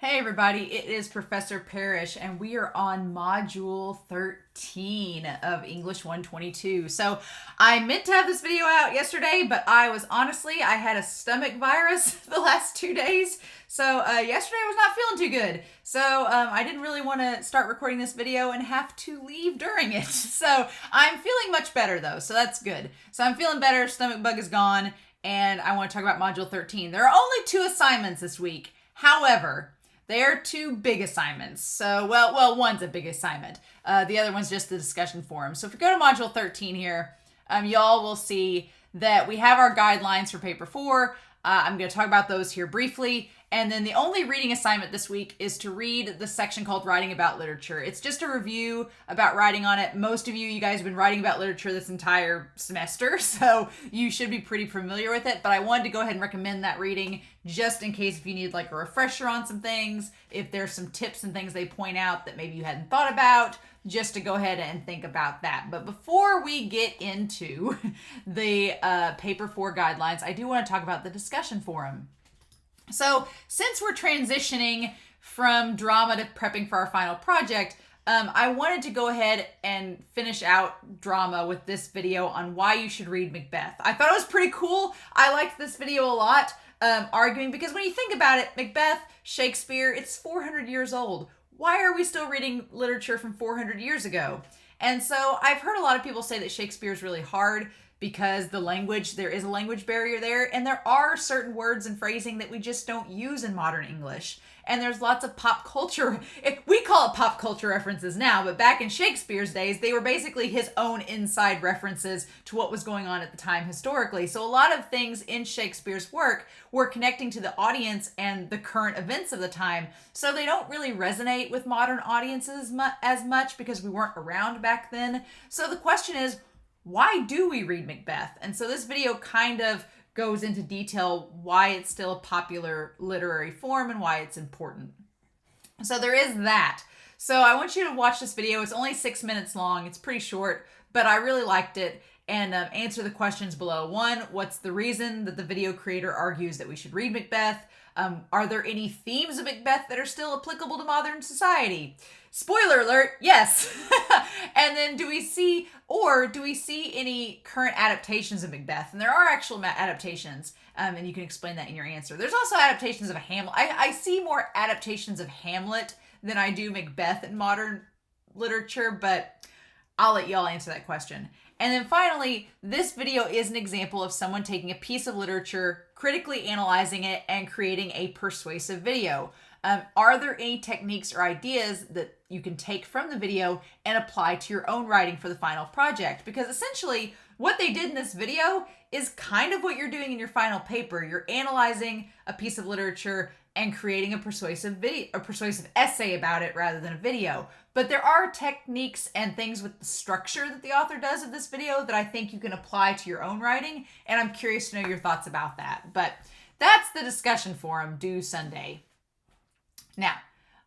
Hey everybody, it is Professor Parish and we are on Module 13 of English 122. So I meant to have this video out yesterday, but I had a stomach virus the last 2 days. So yesterday I was not feeling too good. So I didn't really want to start recording this video and have to leave during it. So I'm feeling much better though, so that's good. So I'm feeling better, stomach bug is gone, and I want to talk about Module 13. There are only 2 assignments this week. However, they are 2 big assignments. So, well, one's a big assignment. The other one's just the discussion forum. So if we go to Module 13 here, y'all will see that we have our guidelines for Paper 4. I'm going to talk about those here briefly. And then the only reading assignment this week is to read the section called Writing About Literature. It's just a review about writing on it. Most of you guys have been writing about literature this entire semester, so you should be pretty familiar with it. But I wanted to go ahead and recommend that reading just in case if you need like a refresher on some things, if there's some tips and things they point out that maybe you hadn't thought about, just to go ahead and think about that. But before we get into the Paper 4 guidelines, I do want to talk about the discussion forum. So since we're transitioning from drama to prepping for our final project, I wanted to go ahead and finish out drama with this video on why you should read Macbeth. I thought it was pretty cool. I liked this video a lot, arguing because when you think about it, Macbeth, Shakespeare, it's 400 years old. Why are we still reading literature from 400 years ago? And so I've heard a lot of people say that Shakespeare is really hard because there is a language barrier there, and there are certain words and phrasing that we just don't use in modern English. And there's lots of pop culture, we call it pop culture references now, but back in Shakespeare's days, they were basically his own inside references to what was going on at the time historically. So a lot of things in Shakespeare's work were connecting to the audience and the current events of the time. So they don't really resonate with modern audiences as much because we weren't around back then. So the question is, why do we read Macbeth? And so this video kind of goes into detail why it's still a popular literary form and why it's important. So there is that. So I want you to watch this video. It's only 6 minutes long. It's pretty short, but I really liked it. And answer the questions below. 1, what's the reason that the video creator argues that we should read Macbeth? Are there any themes of Macbeth that are still applicable to modern society? Spoiler alert, yes. And then do we see any current adaptations of Macbeth? And there are actual adaptations, and you can explain that in your answer. There's also adaptations of Hamlet. I see more adaptations of Hamlet than I do Macbeth in modern literature, but I'll let y'all answer that question. And then finally, this video is an example of someone taking a piece of literature, critically analyzing it, and creating a persuasive video. Are there any techniques or ideas that you can take from the video and apply to your own writing for the final project? Because essentially, what they did in this video is kind of what you're doing in your final paper. You're analyzing a piece of literature and creating a persuasive essay about it rather than a video. But there are techniques and things with the structure that the author does of this video that I think you can apply to your own writing, and I'm curious to know your thoughts about that. But that's the discussion forum due Sunday. Now,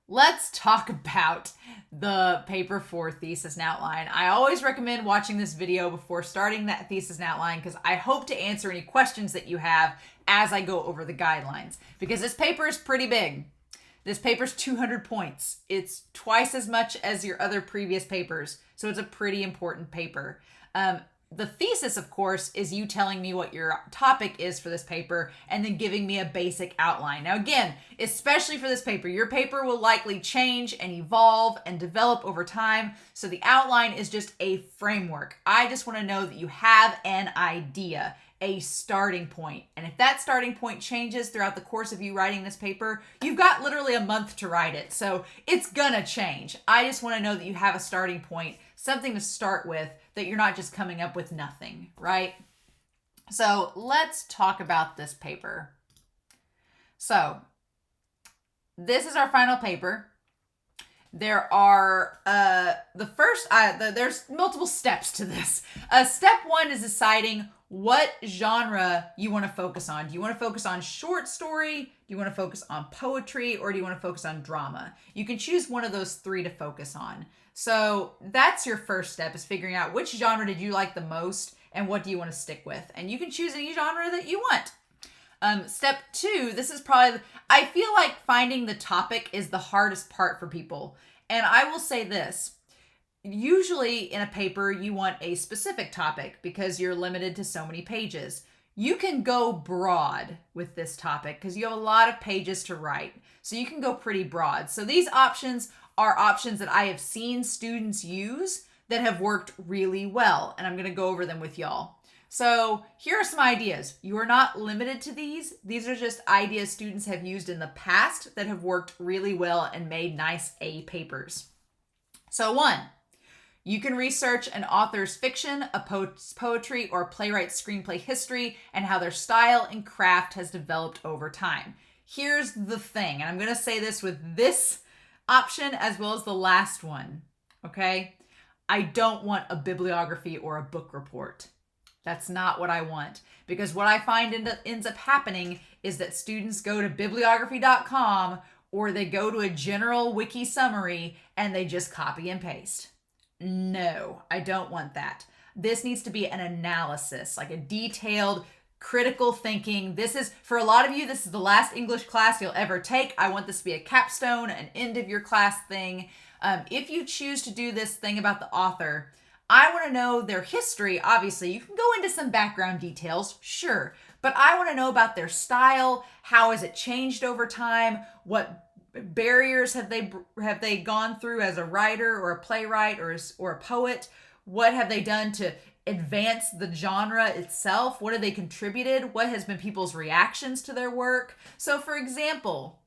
let's talk about the Paper 4 thesis and outline. I always recommend watching this video before starting that thesis and outline because I hope to answer any questions that you have as I go over the guidelines. Because this paper is pretty big. This paper's 200 points. It's twice as much as your other previous papers, so it's a pretty important paper. The thesis, of course, is you telling me what your topic is for this paper and then giving me a basic outline. Now, again, especially for this paper, your paper will likely change and evolve and develop over time. So the outline is just a framework. I just want to know that you have an idea, a starting point. And if that starting point changes throughout the course of you writing this paper, you've got literally a month to write it. So it's gonna change. I just want to know that you have a starting point, something to start with, that you're not just coming up with nothing, right? So let's talk about this paper. So this is our final paper. There are there's multiple steps to this. Step 1 is deciding what genre you want to focus on. Do you want to focus on short story? Do you want to focus on poetry? Or do you want to focus on drama? You can choose one of those 3 to focus on. So that's your first step, is figuring out which genre did you like the most and what do you want to stick with. And you can choose any genre that you want. Step 2, this is probably, I feel like finding the topic is the hardest part for people. And I will say this. Usually in a paper, you want a specific topic because you're limited to so many pages. You can go broad with this topic because you have a lot of pages to write. So you can go pretty broad. So these options are options that I have seen students use that have worked really well. And I'm going to go over them with y'all. So here are some ideas. You are not limited to these. These are just ideas students have used in the past that have worked really well and made nice A papers. So 1, you can research an author's fiction, a poet's poetry, or playwright's screenplay history and how their style and craft has developed over time. Here's the thing, and I'm going to say this with this option as well as the last one, okay? I don't want a bibliography or a book report. That's not what I want, because what I find ends up happening is that students go to bibliography.com or they go to a general wiki summary and they just copy and paste. No, I don't want that. This needs to be an analysis, like a detailed, critical thinking. This is, for a lot of you, this is the last English class you'll ever take. I want this to be a capstone, an end of your class thing. If you choose to do this thing about the author, I want to know their history. Obviously, you can go into some background details, sure, but I want to know about their style. How has it changed over time? What barriers have they gone through as a writer or a playwright or a poet? What have they done to advance the genre itself? What have they contributed? What has been people's reactions to their work? So, for example,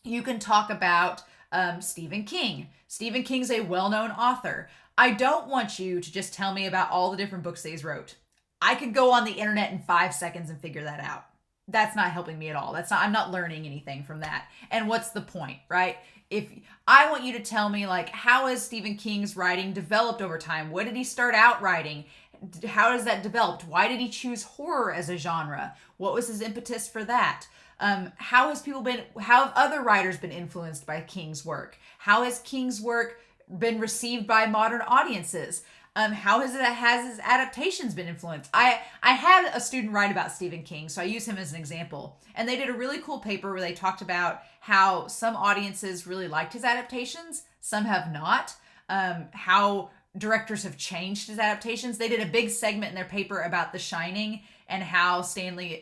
you can talk about Stephen King. Stephen King's a well-known author. I don't want you to just tell me about all the different books that he's wrote. I could go on the internet in 5 seconds and figure that out. That's not helping me at all. I'm not learning anything from that. And what's the point, right? If I want you to tell me, like, how has Stephen King's writing developed over time? What did he start out writing? How has that developed? Why did he choose horror as a genre? What was his impetus for that? How have other writers been influenced by King's work? How has King's work been received by modern audiences? How has his adaptations been influenced? I had a student write about Stephen King, so I use him as an example. And they did a really cool paper where they talked about how some audiences really liked his adaptations, some have not. How directors have changed his adaptations. They did a big segment in their paper about The Shining and how Stanley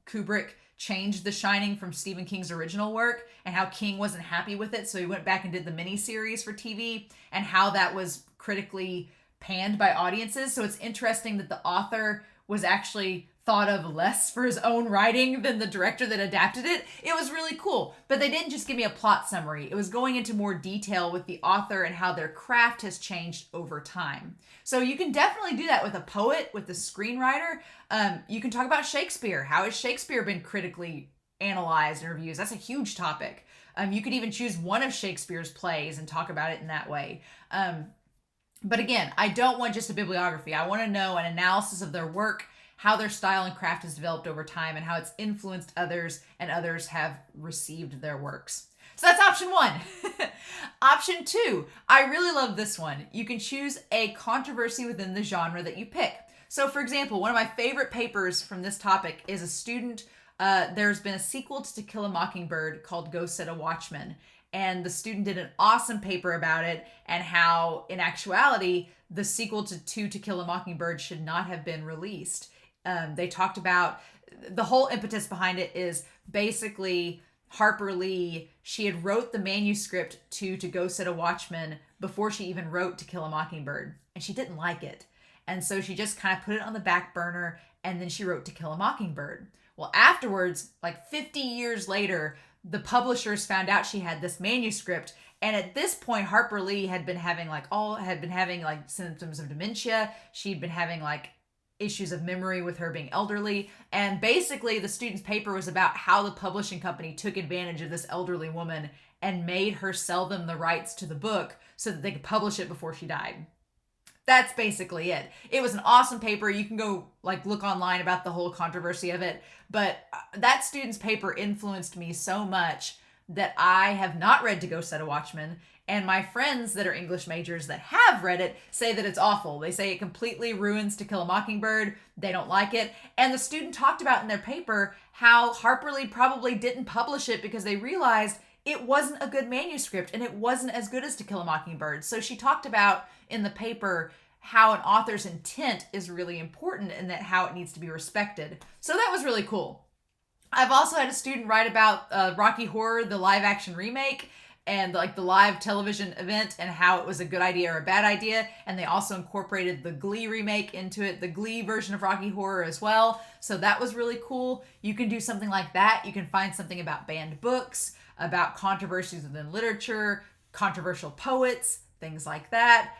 Kubrick changed The Shining from Stephen King's original work, and how King wasn't happy with it, so he went back and did the miniseries for TV, and how that was critically panned by audiences. So it's interesting that the author was actually thought of less for his own writing than the director that adapted it. It was really cool. But they didn't just give me a plot summary. It was going into more detail with the author and how their craft has changed over time. So you can definitely do that with a poet, with a screenwriter. You can talk about Shakespeare. How has Shakespeare been critically analyzed in reviews? That's a huge topic. You could even choose one of Shakespeare's plays and talk about it in that way. But again, I don't want just a bibliography. I want to know an analysis of their work, how their style and craft has developed over time, and how it's influenced others and others have received their works. So that's option 1. Option 2, I really love this one. You can choose a controversy within the genre that you pick. So for example, one of my favorite papers from this topic is a student, there's been a sequel to Kill a Mockingbird called Go Set a Watchman. And the student did an awesome paper about it and how, in actuality, the sequel to Kill a Mockingbird should not have been released. They talked about the whole impetus behind it is basically Harper Lee. She had wrote the manuscript to Go Set a Watchman before she even wrote To Kill a Mockingbird, and she didn't like it. And so she just kind of put it on the back burner, and then she wrote To Kill a Mockingbird. Well, afterwards, like 50 years later, the publishers found out she had this manuscript, and at this point, Harper Lee had been having symptoms of dementia. She'd been having like issues of memory with her being elderly, and basically the student's paper was about how the publishing company took advantage of this elderly woman and made her sell them the rights to the book so that they could publish it before she died. That's basically it. It was an awesome paper. You can go look online about the whole controversy of it. But that student's paper influenced me so much that I have not read To Go Set a Watchman, and my friends that are English majors that have read it say that it's awful. They say it completely ruins To Kill a Mockingbird. They don't like it. And the student talked about in their paper how Harper Lee probably didn't publish it because they realized it wasn't a good manuscript and it wasn't as good as To Kill a Mockingbird. So she talked about in the paper how an author's intent is really important and that how it needs to be respected. So that was really cool. I've also had a student write about Rocky Horror, the live action remake, and like the live television event and how it was a good idea or a bad idea. And they also incorporated the Glee remake into it, the Glee version of Rocky Horror as well. So that was really cool. You can do something like that. You can find something about banned books, about controversies within literature, controversial poets, things like that.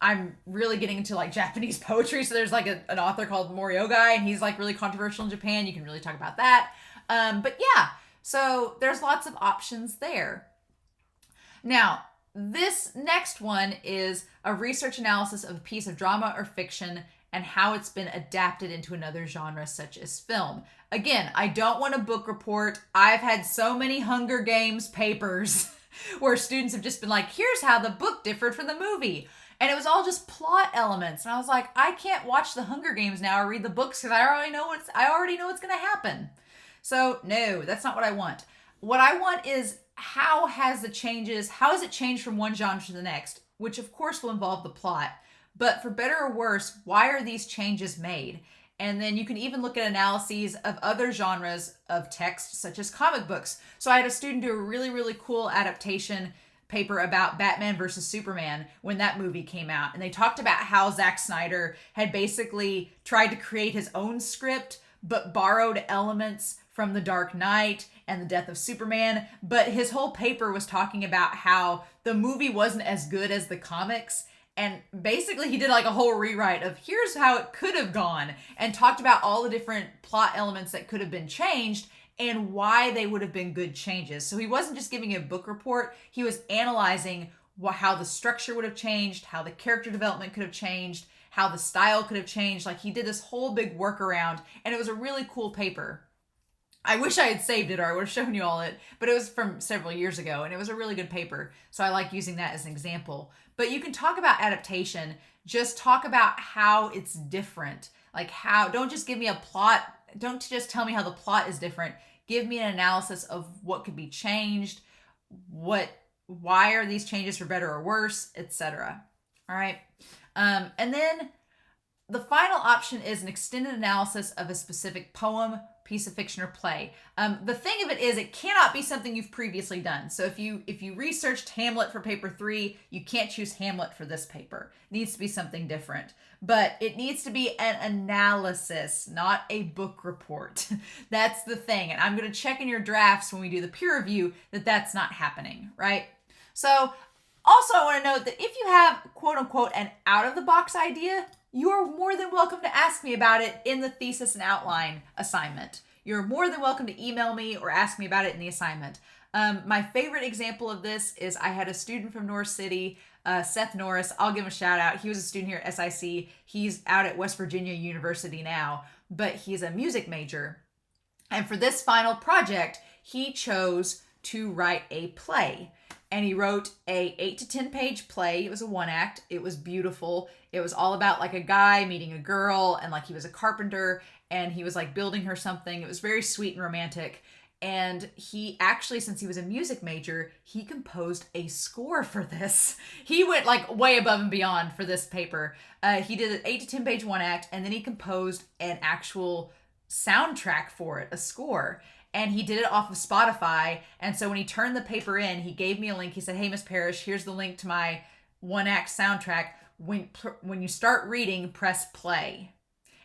I'm really getting into like Japanese poetry. So there's like an author called Moriogai, and he's like really controversial in Japan. You can really talk about that. But yeah, so there's lots of options there. Now, this next one is a research analysis of a piece of drama or fiction and how it's been adapted into another genre such as film. Again, I don't want a book report. I've had so many Hunger Games papers where students have just been like, here's how the book differed from the movie. And it was all just plot elements. And I was like, I can't watch the Hunger Games now or read the books because I already know what's going to happen. So no, that's not what I want. What I want is how has it changed from one genre to the next, which of course will involve the plot. But for better or worse, why are these changes made? And then you can even look at analyses of other genres of text, such as comic books. So I had a student do a really, really cool adaptation paper about Batman versus Superman when that movie came out. And they talked about how Zack Snyder had basically tried to create his own script, but borrowed elements from The Dark Knight and the death of Superman. But his whole paper was talking about how the movie wasn't as good as the comics. And basically he did like a whole rewrite of here's how it could have gone and talked about all the different plot elements that could have been changed and why they would have been good changes. So he wasn't just giving a book report. He was analyzing how the structure would have changed, how the character development could have changed, how the style could have changed. Like he did this whole big workaround and it was a really cool paper. I wish I had saved it or I would have shown you all it, but it was from several years ago and it was a really good paper. So I like using that as an example. But you can talk about adaptation, just talk about how it's different. Like don't just give me a plot. Don't just tell me how the plot is different. Give me an analysis of what could be changed, why are these changes for better or worse, etc. All right. And then the final option is an extended analysis of a specific poem, piece of fiction, or play. The thing of it is it cannot be something you've previously done. So if you researched Hamlet for paper 3, you can't choose Hamlet for this paper. It needs to be something different. But it needs to be an analysis, not a book report. That's the thing. And I'm going to check in your drafts when we do the peer review that that's not happening, right? So also I want to note that if you have quote unquote an out of the box idea, you are more than welcome to ask me about it in the thesis and outline assignment. You're more than welcome to email me or ask me about it in the assignment. My favorite example of this is I had a student from North City, Seth Norris. I'll give him a shout out. He was a student here at SIC. He's out at West Virginia University now, but he's a music major. And for this final project, he chose to write a play. And he wrote a 8 to 10 page play. It was a one act. It was beautiful. It was all about like a guy meeting a girl and like he was a carpenter and he was like building her something. It was very sweet and romantic. And he actually, since he was a music major, he composed a score for this. He went like way above and beyond for this paper. He did an 8 to 10 page one act and then he composed an actual soundtrack for it, a score. And he did it off of Spotify. And so when he turned the paper in, he gave me a link. He said, hey, Miss Parish, here's the link to my one act soundtrack. When you start reading, press play.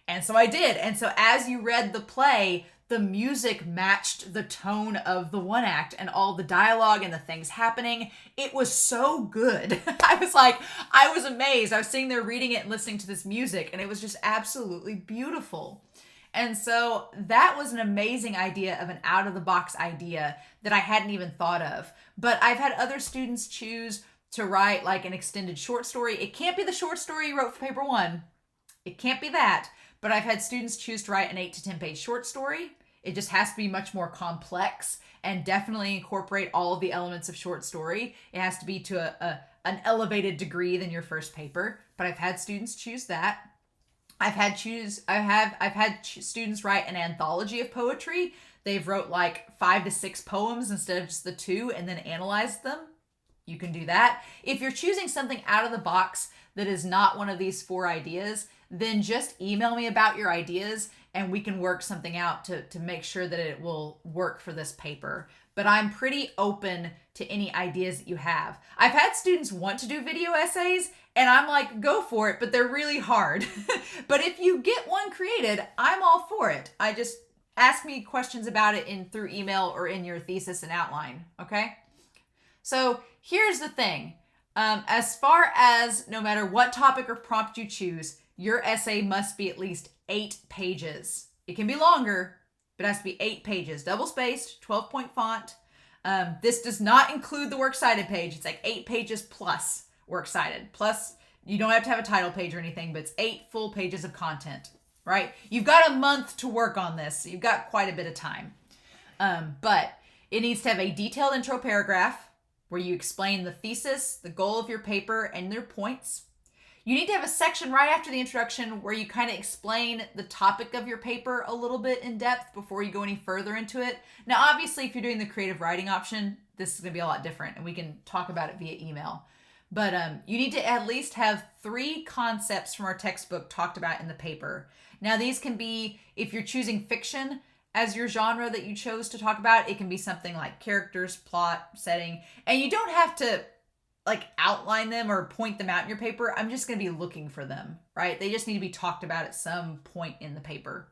And so I did. And so as you read the play, the music matched the tone of the one act and all the dialogue and the things happening. It was so good. I was amazed. I was sitting there reading it and listening to this music, and it was just absolutely beautiful. And so that was an amazing idea of an out-of-the-box idea that I hadn't even thought of. But I've had other students choose to write like an extended short story. It can't be the short story you wrote for paper 1. It can't be that. But I've had students choose to write an 8 to 10 page short story. It just has to be much more complex and definitely incorporate all of the elements of short story. It has to be to an elevated degree than your first paper, but I've had students choose that. I've had students write an anthology of poetry. They've wrote like 5 to 6 poems instead of just the 2 and then analyzed them. You can do that. If you're choosing something out of the box that is not one of these 4 ideas, then just email me about your ideas and we can work something out to make sure that it will work for this paper. But I'm pretty open to any ideas that you have. I've had students want to do video essays and I'm like, go for it, but they're really hard. But if you get one created, I'm all for it. I just ask me questions about it through email or in your thesis and outline, okay? So here's the thing. As far as no matter what topic or prompt you choose, your essay must be at least 8 pages. It can be longer, but it has to be 8 pages, double-spaced, 12-point font. This does not include the works cited page. It's like 8 pages plus works cited. Plus, you don't have to have a title page or anything, but it's 8 full pages of content, right? You've got a month to work on this. So you've got quite a bit of time. But it needs to have a detailed intro paragraph where you explain the thesis, the goal of your paper, and their points. You need to have a section right after the introduction where you kind of explain the topic of your paper a little bit in depth before you go any further into it. Now, obviously, if you're doing the creative writing option, this is going to be a lot different and we can talk about it via email. But you need to at least have 3 concepts from our textbook talked about in the paper. Now, these can be, if you're choosing fiction as your genre that you chose to talk about, it can be something like characters, plot, setting, and you don't have to like outline them or point them out in your paper. I'm just going to be looking for them, right? They just need to be talked about at some point in the paper.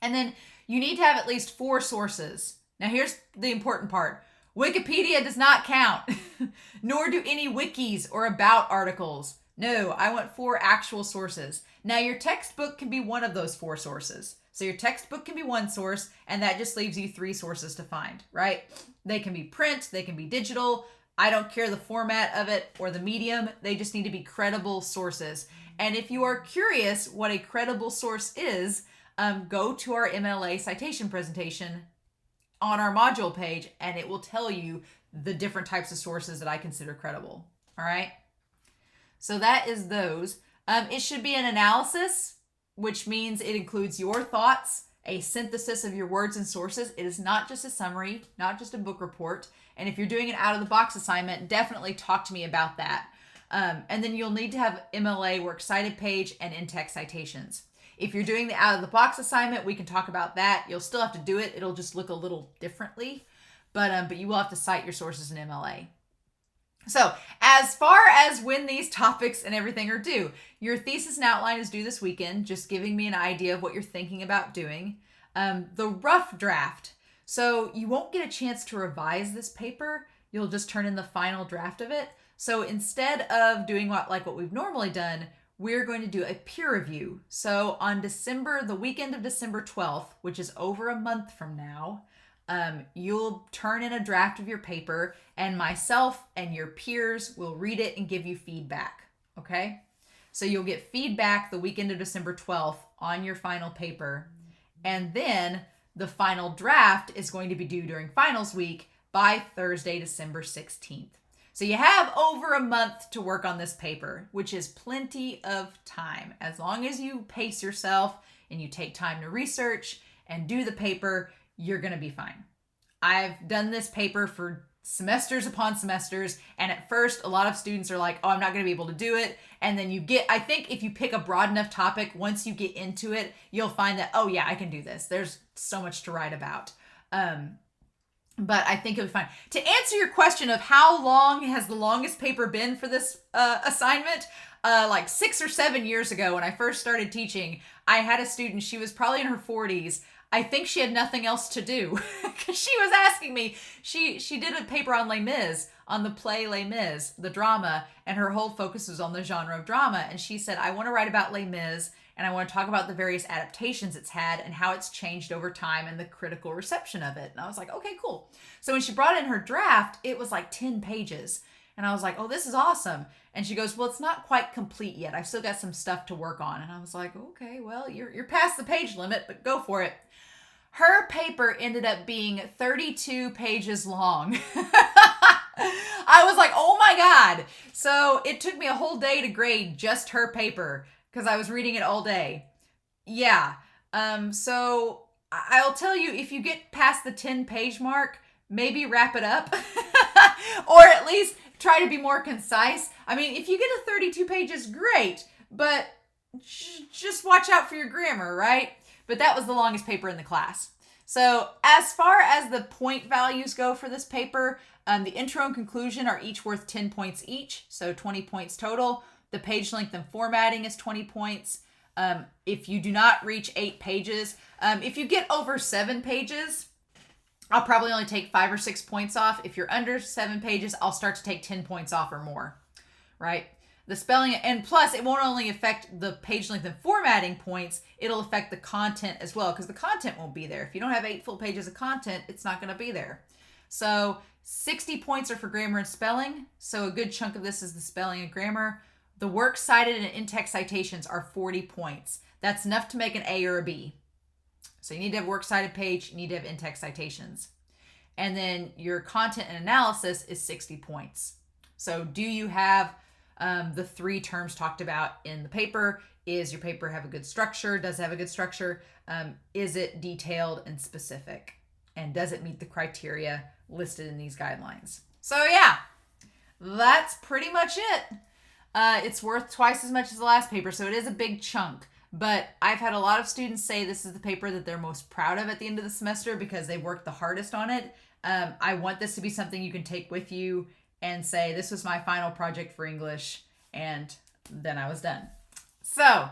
And then you need to have at least 4 sources. Now here's the important part. Wikipedia does not count, nor do any wikis or about articles. No, I want 4 actual sources. Now your textbook can be one of those 4 sources. So your textbook can be one source, and that just leaves you 3 sources to find, right? They can be print, they can be digital. I don't care the format of it or the medium. They just need to be credible sources. And if you are curious what a credible source is, go to our MLA citation presentation on our module page, and it will tell you the different types of sources that I consider credible. All right. So that is those. It should be an analysis, which means it includes your thoughts, a synthesis of your words and sources. It is not just a summary, not just a book report. And if you're doing an out-of-the-box assignment, definitely talk to me about that. And then you'll need to have MLA works cited page and in-text citations. If you're doing the out-of-the-box assignment, we can talk about that. You'll still have to do it. It'll just look a little differently, but you will have to cite your sources in MLA. So as far as when these topics and everything are due, your thesis and outline is due this weekend, just giving me an idea of what you're thinking about doing. The rough draft. So you won't get a chance to revise this paper. You'll just turn in the final draft of it. So instead of doing what we've normally done, we're going to do a peer review. So on the weekend of December 12th, which is over a month from now, you'll turn in a draft of your paper and myself and your peers will read it and give you feedback. Okay? So you'll get feedback the weekend of December 12th on your final paper. And then the final draft is going to be due during finals week by Thursday, December 16th. So you have over a month to work on this paper, which is plenty of time. As long as you pace yourself and you take time to research and do the paper, you're going to be fine. I've done this paper for semesters upon semesters, and at first a lot of students are like, oh, I'm not going to be able to do it. And then I think if you pick a broad enough topic, once you get into it, you'll find that, oh yeah, I can do this. There's so much to write about. But I think it'll be fine. To answer your question of how long has the longest paper been for this assignment, like 6 or 7 years ago when I first started teaching, I had a student, she was probably in her 40s. I think she had nothing else to do because she was asking me, she did a paper on Les Mis, on the play Les Mis, the drama, and her whole focus was on the genre of drama. And she said, I want to write about Les Mis and I want to talk about the various adaptations it's had and how it's changed over time and the critical reception of it. And I was like, okay, cool. So when she brought in her draft, it was like 10 pages. And I was like, oh, this is awesome. And she goes, well, it's not quite complete yet. I've still got some stuff to work on. And I was like, okay, well, you're past the page limit, but go for it. Her paper ended up being 32 pages long. I was like, oh my God. So it took me a whole day to grade just her paper because I was reading it all day. Yeah. So I'll tell you, if you get past the 10-page mark, maybe wrap it up or at least try to be more concise. I mean, if you get to 32 pages, great, but just watch out for your grammar, right? But that was the longest paper in the class. So as far as the point values go for this paper, the intro and conclusion are each worth 10 points each, so 20 points total. The page length and formatting is 20 points. If you do not reach 8 pages, if you get over 7 pages, I'll probably only take 5 or 6 points off. If you're under 7 pages, I'll start to take 10 points off or more, right? The spelling, and plus it won't only affect the page length and formatting points, it'll affect the content as well, because the content won't be there. If you don't have 8 full pages of content, it's not going to be there. So 60 points are for grammar and spelling. So a good chunk of this is the spelling and grammar. The works cited and in-text citations are 40 points. That's enough to make an A or a B. So you need to have works cited page, you need to have in-text citations. And then your content and analysis is 60 points. So do you have the 3 terms talked about in the paper? Is your paper have a good structure? Does it have a good structure? Is it detailed and specific? And does it meet the criteria listed in these guidelines? So yeah, that's pretty much it. It's worth twice as much as the last paper, so it is a big chunk. But I've had a lot of students say this is the paper that they're most proud of at the end of the semester because they worked the hardest on it. I want this to be something you can take with you and say, this was my final project for English, and then I was done. So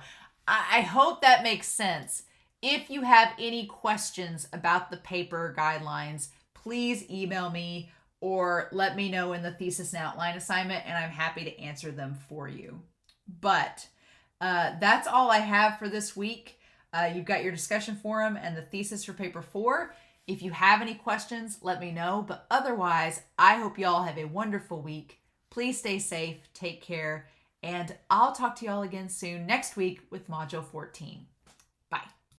I hope that makes sense. If you have any questions about the paper guidelines, please email me or let me know in the thesis and outline assignment, and I'm happy to answer them for you. But that's all I have for this week. You've got your discussion forum and the thesis for paper 4. If you have any questions, let me know. But otherwise, I hope y'all have a wonderful week. Please stay safe, take care, and I'll talk to y'all again soon next week with Module 14.